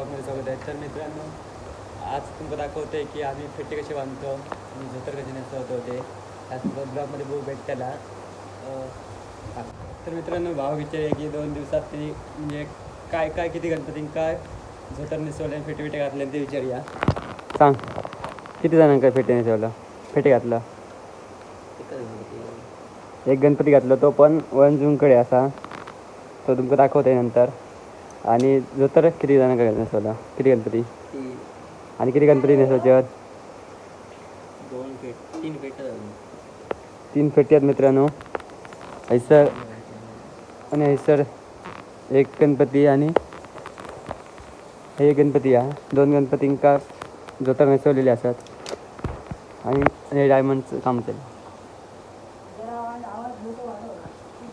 ब्लॉगमध्ये स्वागत आहे. तर मित्रांनो, आज तुम्हाला दाखवते की आम्ही फेटे कसे बांधतो आणि धोतर कसे नेसवतो ते आज ब्लॉगमध्ये बघू भेट त्याला. तर मित्रांनो, भाव विचार आहे की 2 दिवसात तरी म्हणजे काय काय किती गणपती काय धोतर नेसवले आणि फेटे घातले ते विचारूया. सांग, किती जणांना फेटे नेसवलं, फेटे घातलं? एक गणपती घातला, तो पण 1 जूनकडे असा, तो तुमका दाखवते नंतर. आणि धोतर किती जणांना नेसवला, किती गणपती आणि किती गणपती नेसवायचे? 3 फेटी आहेत मित्रांनो. हैसर आणि हैसर एक गणपती आणि हे एक गणपती आहे. 2 गणपतींका धोतर नेसवलेले असतात आणि डायमंडचं काम चालू.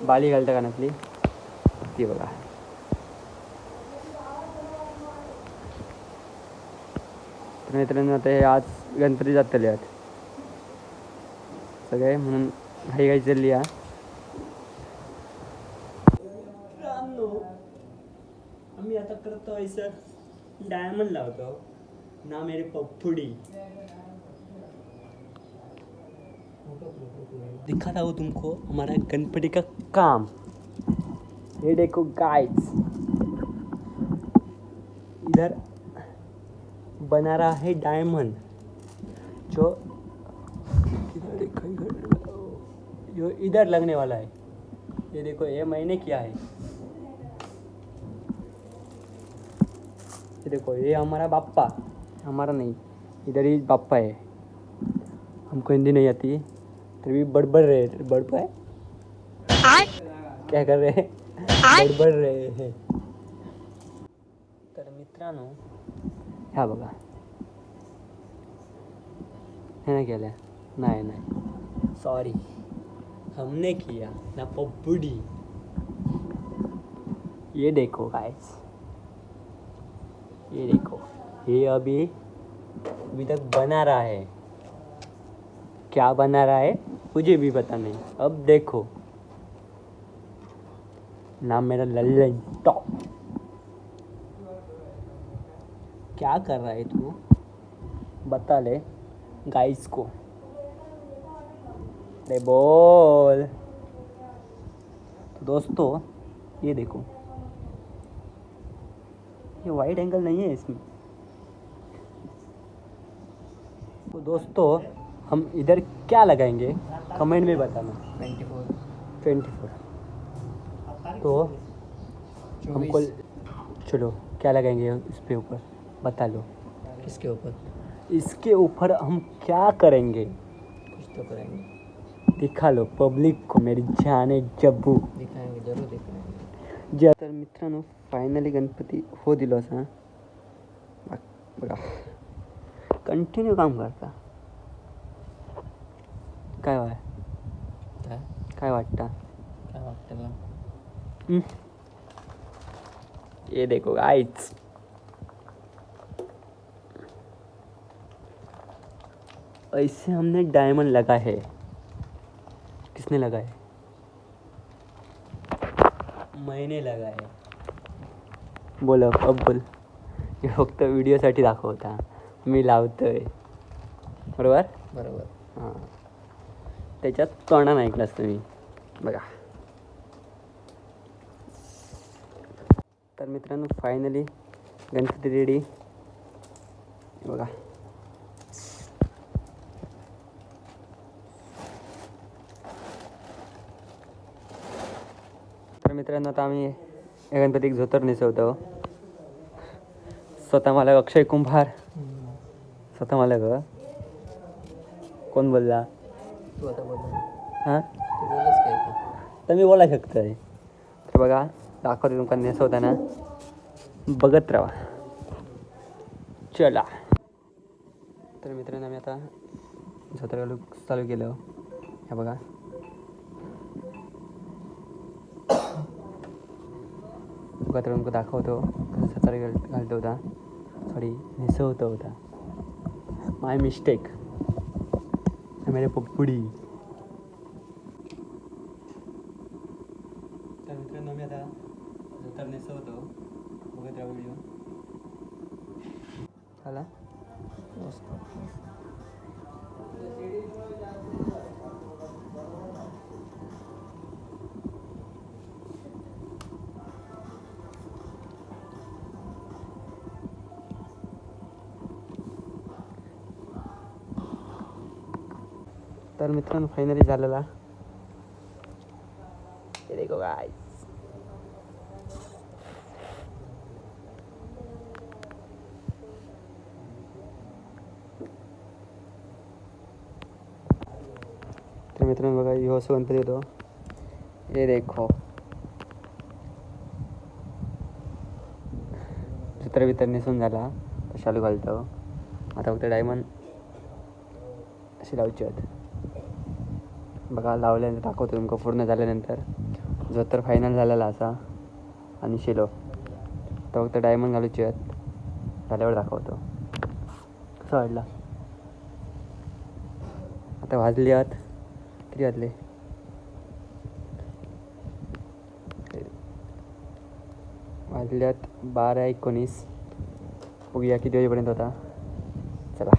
बाली घालता कानातली ती बघा. तर मित्रांनो, आता हे आज गणपती जातले आहेत सगळे, म्हणून घाई घाई चालली आहे. आम्ही आता करतो सर डायमंड लावतो ना मेरे पप्पुडी. दिखाता हूँ तुमको हमारा गणपति का काम. ये देखो गाइस, इधर बना रहा है डायमंड जो इधर लगने वाला है. ये देखो, ये मैंने किया है. ये देखो, ये हमारा बाप्पा, हमारा नहीं, इधर ही बाप्पा है. हमको हिंदी नहीं आती तो भी बड़बड़ रहे. बड़बड़ क्या कर रहे हैं? बड़बड़ रहे हैं. तर मित्रांनो, ह्या बघा, है ना केल्या? नाही, सॉरी, हमने किया ना पप्पुडी. ये देखो गाइस, ये देखो, ये अभी तक बना रहा है. क्या बना रहा है मुझे भी पता नहीं. अब देखो, नाम मेरा लल्लन टॉप. क्या कर रहा है तू, बता ले गाइस को. अरे बोल. तो दोस्तों, ये देखो, ये वाइड एंगल नहीं है इसमें. तो दोस्तों, हम इधर क्या लगाएंगे कमेंट में बताना. 24 तो हमको चलो क्या लगाएंगे इस पे ऊपर बता लो. किसके ऊपर? इसके ऊपर हम क्या करेंगे, कुछ तो करेंगे. दिखा लो पब्लिक को मेरी जाने जब्बू. दिखाएंगे, जरूर दिखाएंगे. जे तर मित्रांनो, फायनली गणपती हो दिलो असा. बघा, कंटिन्यू काम करता. काय वाटतं? काय वाटतं का? ये देखो गाइस, ऐसे हमने डायमंड लगा है. किसने लगा है? मैंने लगा है. बोल, अब बोल. हे फक्त व्हिडिओसाठी दाखवता, मी लावतोय. बरोबर. हां, त्याच्यात तोंडा नाही ऐकलास तुम्ही. बघा. तर मित्रांनो, फायनली गणपती रेडी. बघा, तर मित्रांनो, आता आम्ही या गणपतीक धोतर नेसवतो. स्वतः मला अक्षय कुंभार, स्वतः मला ग कोण बोलला? तू आता बोल. हां, तू बोलच काय? तर मी बोला शकतोय. तर बघा, दाखवते तुमका नेसवताना, बघत राहा. चला. तर मित्रांनो, आम्ही आता धोतर घालू चालू केलं. हे बघा, बघा, तर तुमका दाखवतो कसं धोतर घालतो होता. सॉरी, नेसवतो होता. माय मिस्टेक. मेरे पप्पुडी. तर मित्रांनो, मी आता धोतर नेसवतो. बघत राहा व्हिडिओ. खाला मस्त. तर मित्रांनो फायनली झालेला. हे देखो गाइस. तर मित्रांनो बघा ह्यो असं गणपती येतो. हे देखो चित्र बित्र नेसून झाला. शालू घालतो. आता फक्त डायमंड अशी लावची आहेत. बघा लावल्यानंतर दाखवतो तुमका पूर्ण झाल्यानंतर. जो तर फायनल झालेला असा आणि शिलो तर फक्त डायमंड घालूची आहेत. झाल्यावर दाखवतो कसं वाटला. आता वाजले आहेत किती वाजले वाजल्यात 12:19. बघूया किती वाजेपर्यंत होता. चला.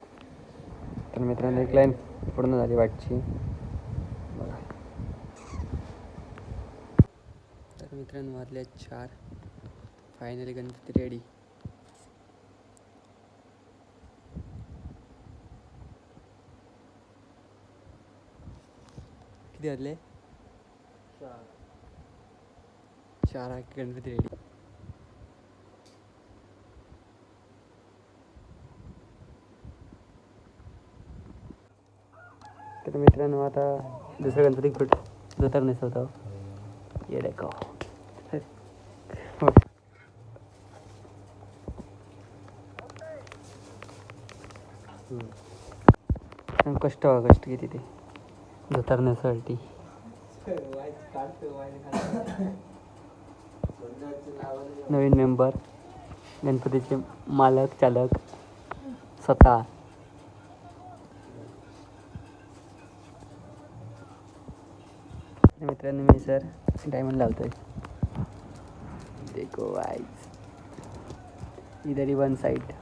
तर मित्रांनो एक लाईन पूर्ण झाली वाटची. बघा तर मित्रांनो वाजले 4. Finally Ganpati ready. किती वाजले 4 गणपती रेडी. तर मित्रांनो आता दुसरा गणपती फुट जो तर नेसवतो. ये देखो कष्ट किती ते धोतर नेसवासाठी. नवीन मेंबर गणपतीचे मालक चालक स्वतः. मित्रांनो मी सर डायमंड लावतोय. देखो गाइस इधर ही वन साइड.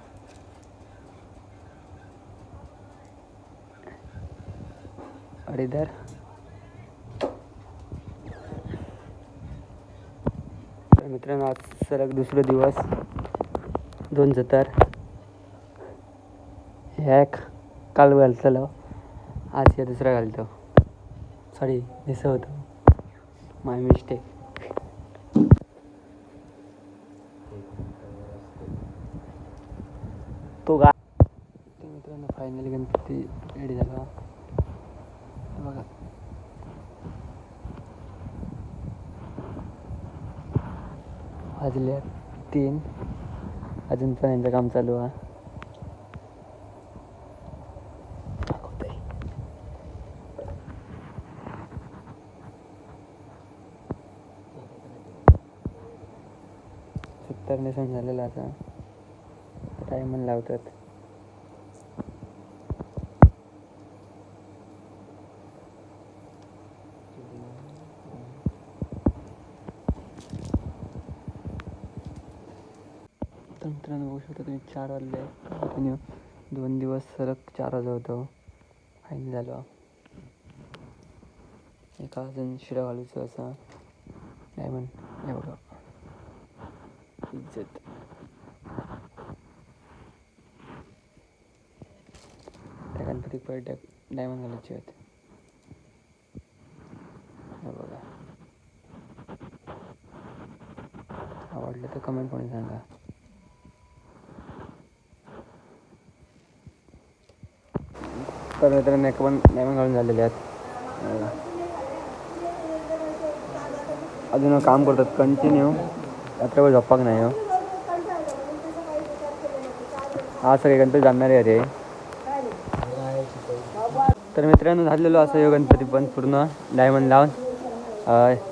और इधर तर मित्रांनो आज सलग दुसरा दिवस 2 जतर एक काल घालतलो आज या दुसरा घालतो. सॉरी दिसं होतं माय मिस्टेक. तो गा तर मित्रांनो फायनली गणपती रेडी झाला. बघा वाजले 3. अजून पण यांचं काम चालू आहे. नेसून झालेला आता डायमंड लावतात. तर मित्रांनो बघू शकता तुम्ही 4 वाजले. कंटिन्यू 2 दिवस सलग 4 वाजता होतो. फाईन झालो. एका अजून शिरा घालूचं असा डायमंड हे बघा इज्जत. त्या गणपती परत डायमंड घालायचे आहेत. हे बघा आवडलं तर कमेंट करून सांगा. तर मित्रांनो एक पण डायमंड घालून झालेले आहेत. अजून काम करतात कंटिन्यू. रात्रभर झोपाक नाही हो. आज सगळे गणपती जाणणारे आहे. तर मित्रांनो झालेलो असं हे गणपती पण पूर्ण डायमंड लावून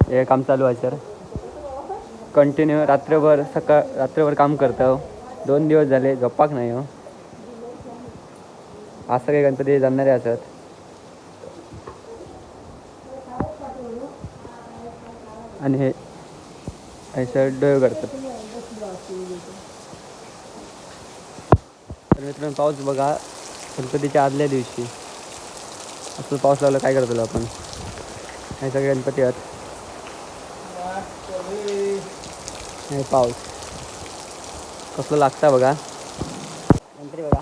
हे काम चालू आहे सर. कंटिन्यू रात्रभर काम करतो. 2 दिवस झाले झोपाक नाही हो. आज सगळे गणपती जाणणारे असतात. आणि हे सर डोळे करतात. तर मित्रांनो पाऊस बघा, गणपतीच्या आदल्या दिवशी असं पाऊस लागला काय करतो आपण. हे सगळे गणपती आहेत. हे पाऊस कसलं लागता बघा. गणपती बघा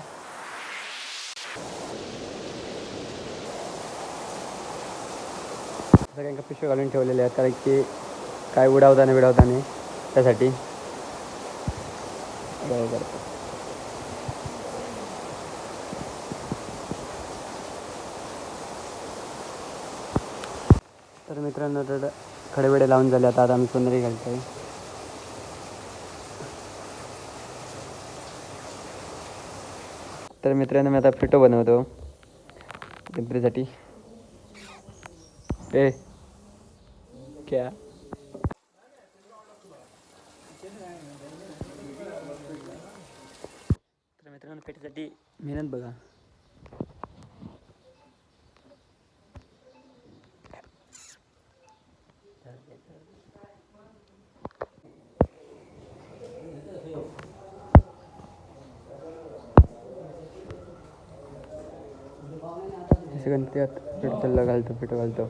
सगळ्यांना पिशव्या घालून ठेवलेले आहेत, कारण की काय उडावताना बिडावताना त्यासाठी करतो. तर मित्रांनो तर खडेबडे लावून झाले. आता आम्ही सोनेरी घालतोय. तर मित्रांनो मी आता फिटो बनवतो गणपतीसाठी. ए क्या तर मित्रांनो पेटीसाठी मेहनत बघा. गणपती पेटो घालतो.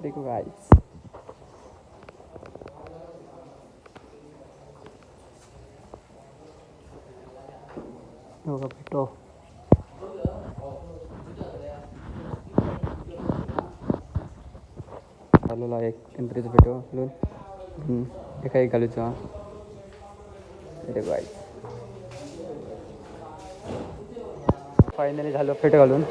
देखो गाइस पेटो चालवला एक गणपतीचं पेटो घालून एका एक घालूचा. फायनली झालं पेटो घालून.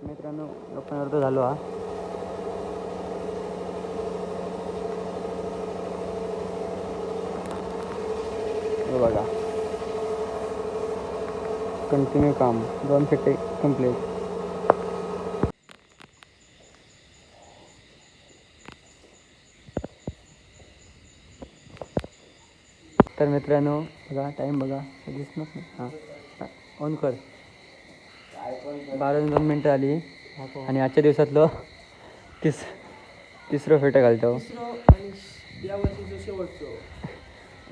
मित्रांनो आपण अर्ध झालो हा. बघा कंटिन्यू काम 2 फेटे कंप्लीट. तर मित्रांनो बघा टाईम बघा दिसणार नाही. हां ऑन कर. 12 आली आणि आजच्या दिवसातलं तिसरं फेटं घालतो.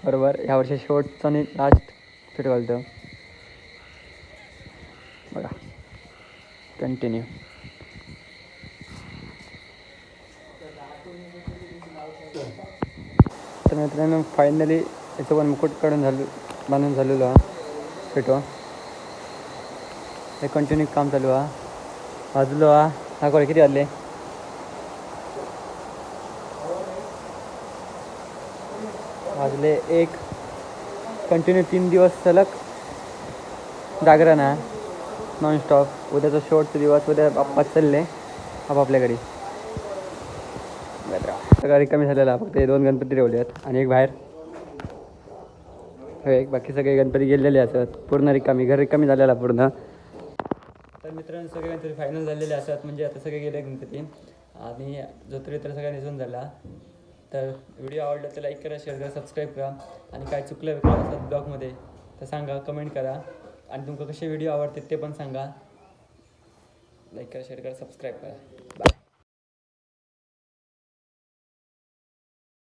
बरोबर ह्या वर्षी शेवटचं आणि लास्ट फेटं घालतो. बघा कंटिन्यू. तर मित्रांनो फायनली याचं पण मुकुट बांधून झालेलो हा फेटो. हे कंटिन्यू काम चालू हा. वाजलो हा कोण किती वाजले. वाजले 1. कंटिन्यू 3 दिवस सलग जागरण आहे नॉनस्टॉप. उद्याचा शेवटचा दिवस. उद्या बाप्पा चालले आपापल्याकडे. सगळा रिकामी झालेला. फक्त हे 2 गणपती ठेवले आहेत आणि एक बाहेर. एक बाकी सगळे गणपती गेलेले असतात. पूर्ण रिकामी घर रिकामी झालेला पूर्ण. तर मित्रांनो सगळे गणपती फायनल झालेले असतात. म्हणजे आता सगळे गेले गणपती आणि जोत्री तर सगळ्या निघून झाला. तर व्हिडिओ आवडला तर लाईक करा, शेअर करा, सबस्क्राईब करा. आणि काय चुकलं असतात ब्लॉगमध्ये तर सांगा, कमेंट करा. आणि तुमका कसे व्हिडिओ आवडतात ते पण सांगा. लाईक करा, शेअर करा, सबस्क्राईब करा. बाय.